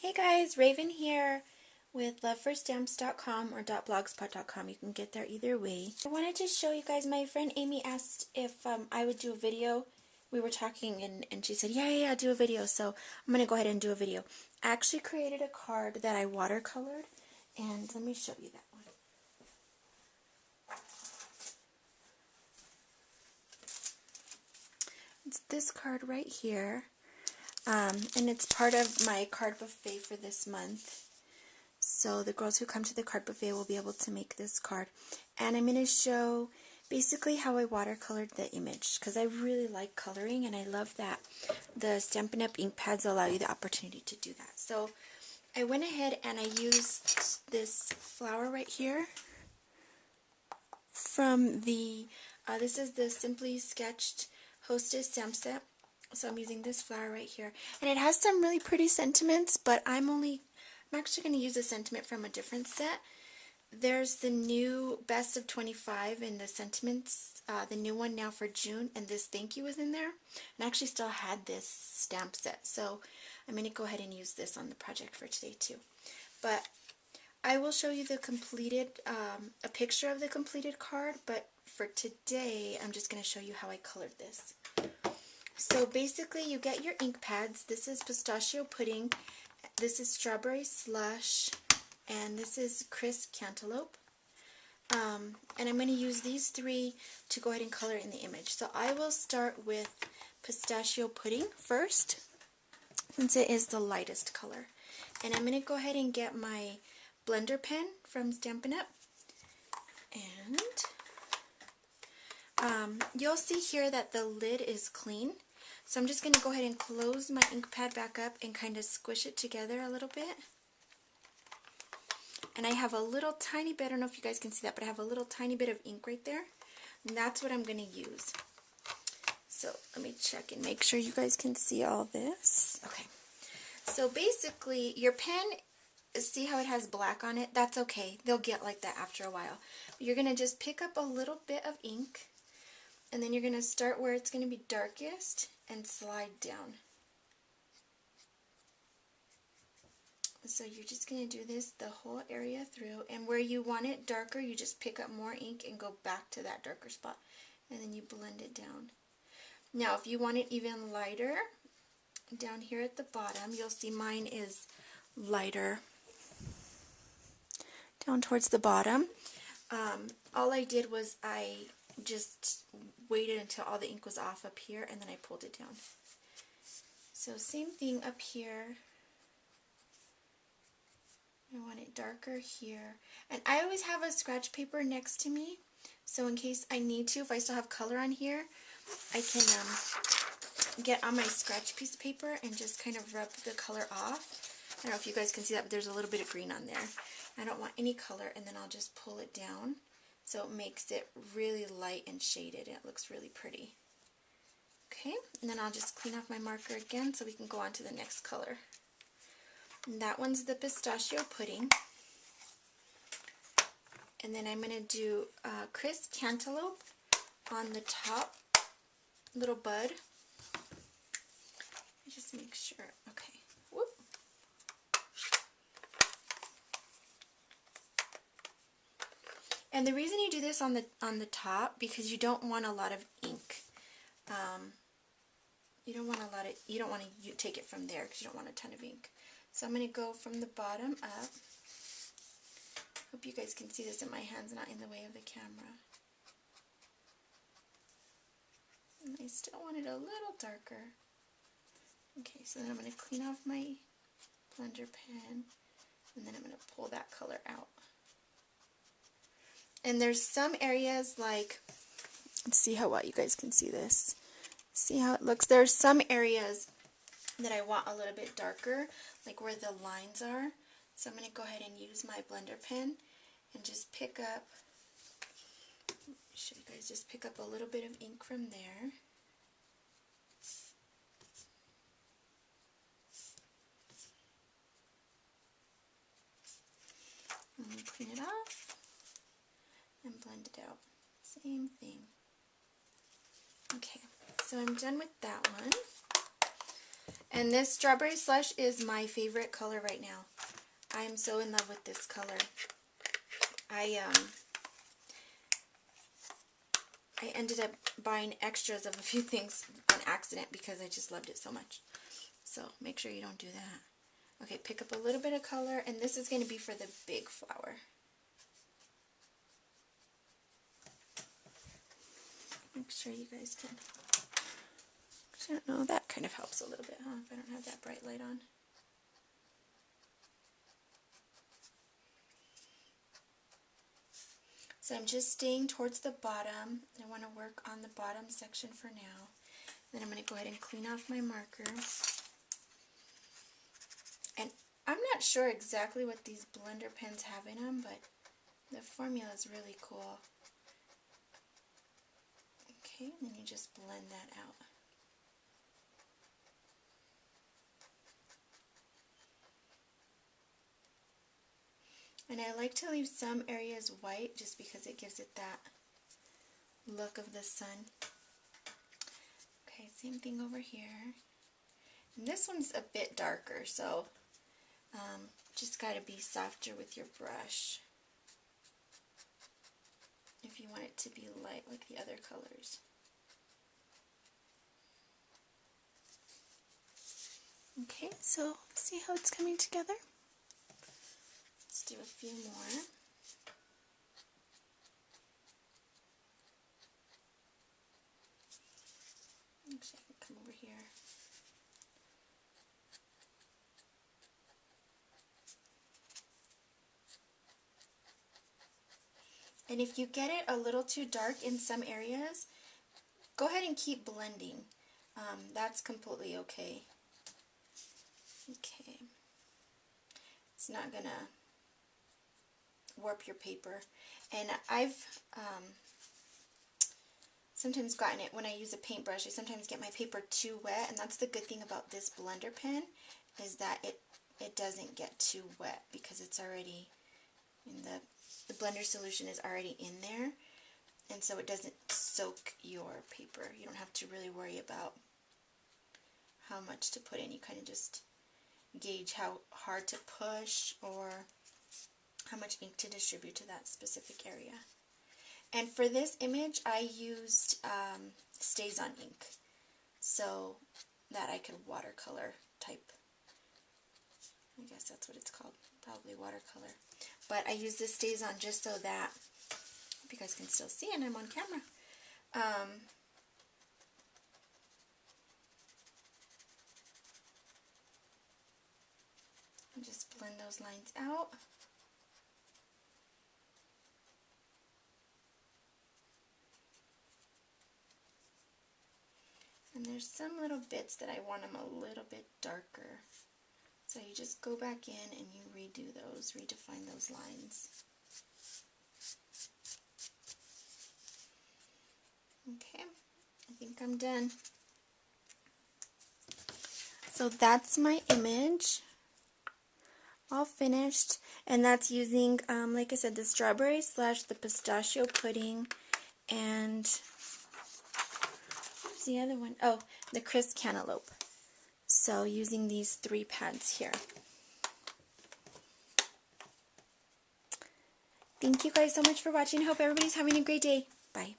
Hey guys, Raven here with loveforstamps.com or .blogspot.com. You can get there either way. I wanted to show you guys, my friend Amy asked if I would do a video. We were talking and she said, yeah, do a video. So I'm going to go ahead and do a video. I actually created a card that I watercolored, and let me show you that one. It's this card right here, and it's part of my card buffet for this month. So the girls who come to the card buffet will be able to make this card. And I'm going to show basically how I watercolored the image, because I really like coloring and I love that the Stampin' Up! Ink pads allow you the opportunity to do that. So I went ahead and I used this flower right here from the, this is the Simply Sketched Hostess stamp set. So I'm using this flower right here. And it has some really pretty sentiments, but I'm actually going to use a sentiment from a different set. There's the new Best of 25 in the sentiments, the new one now for June, and this thank you was in there. And I actually still had this stamp set, so I'm going to go ahead and use this on the project for today too. But I will show you the completed, a picture of the completed card, but for today I'm just going to show you how I colored this. So basically you get your ink pads. This is pistachio pudding. This is strawberry slush, and this is crisp cantaloupe. And I'm going to use these three to go ahead and color in the image. So I will start with pistachio pudding first, since it is the lightest color. And I'm going to go ahead and get my blender pen from Stampin' Up. And you'll see here that the lid is clean. So I'm just going to go ahead and close my ink pad back up and kind of squish it together a little bit. And I have a little tiny bit, I don't know if you guys can see that, but I have a little tiny bit of ink right there. And that's what I'm going to use. So let me check and make sure you guys can see all this. Okay. So basically, your pen, see how it has black on it? That's okay. They'll get like that after a while. But you're going to just pick up a little bit of ink, and then you're going to start where it's going to be darkest and slide down. So you're just going to do this the whole area through, and where you want it darker, you just pick up more ink and go back to that darker spot, and then you blend it down. Now if you want it even lighter, down here at the bottom, you'll see mine is lighter down towards the bottom. All I did was I just waited until all the ink was off up here, and then I pulled it down. So same thing up here. I want it darker here. And I always have a scratch paper next to me, so in case I need to, if I still have color on here, I can get on my scratch piece of paper and just kind of rub the color off. I don't know if you guys can see that, but there's a little bit of green on there. I don't want any color, and then I'll just pull it down so it makes it really light and shaded, and it looks really pretty. Okay, and then I'll just clean off my marker again so we can go on to the next color. And that one's the pistachio pudding. And then I'm going to do crisp cantaloupe on the top little bud. Just make sure. Okay. Whoop. And the reason you do this on the top, because you don't want a lot of ink. You don't want to take it from there because you don't want a ton of ink. So I'm going to go from the bottom up. Hope you guys can see this, and my hand's not in the way of the camera. And I still want it a little darker. Okay, so then I'm going to clean off my blender pen, and then I'm going to pull that color out. And there's some areas like, let's see how well you guys can see this. See how it looks? There's some areas that I want a little bit darker, like where the lines are. So I'm going to go ahead and use my blender pen and just pick up, show you guys, just pick up a little bit of ink from there. And clean it off and blend it out. Same thing. Okay, so I'm done with that one. And this strawberry slush is my favorite color right now. I am so in love with this color. I ended up buying extras of a few things on accident because I just loved it so much. So make sure you don't do that. Okay, pick up a little bit of color, and this is going to be for the big flower. Make sure you guys can. I don't know, that kind of helps a little bit, huh? If I don't have that bright light on. So I'm just staying towards the bottom. I want to work on the bottom section for now. Then I'm going to go ahead and clean off my marker. And I'm not sure exactly what these blender pens have in them, but the formula is really cool. Okay, and then you just blend that out. And I like to leave some areas white just because it gives it that look of the sun. Okay, same thing over here. And this one's a bit darker, so just got to be softer with your brush if you want it to be light like the other colors. Okay, so see how it's coming together? Let's do a few more. Actually, I can come over here. And if you get it a little too dark in some areas, go ahead and keep blending. That's completely okay. Okay. It's not gonna warp your paper. And I've sometimes gotten it when I use a paintbrush. I sometimes get my paper too wet, and that's the good thing about this blender pen is that it doesn't get too wet because it's already in the blender solution is already in there, and so it doesn't soak your paper. You don't have to really worry about how much to put in. You kind of just gauge how hard to push or how much ink to distribute to that specific area. And for this image, I used Stays On ink so that I could watercolor type. I guess that's what it's called, probably watercolor. But I use this Stays On just so that you guys can still see, and I'm on camera. Just blend those lines out. And there's some little bits that I want them a little bit darker. So you just go back in and you redo those, redefine those lines. Okay, I think I'm done. So that's my image, all finished, and that's using, like I said, the strawberry slash the pistachio pudding, and what's the other one? Oh, the crisp cantaloupe. So using these 3 pads here. Thank you guys so much for watching. Hope everybody's having a great day. Bye.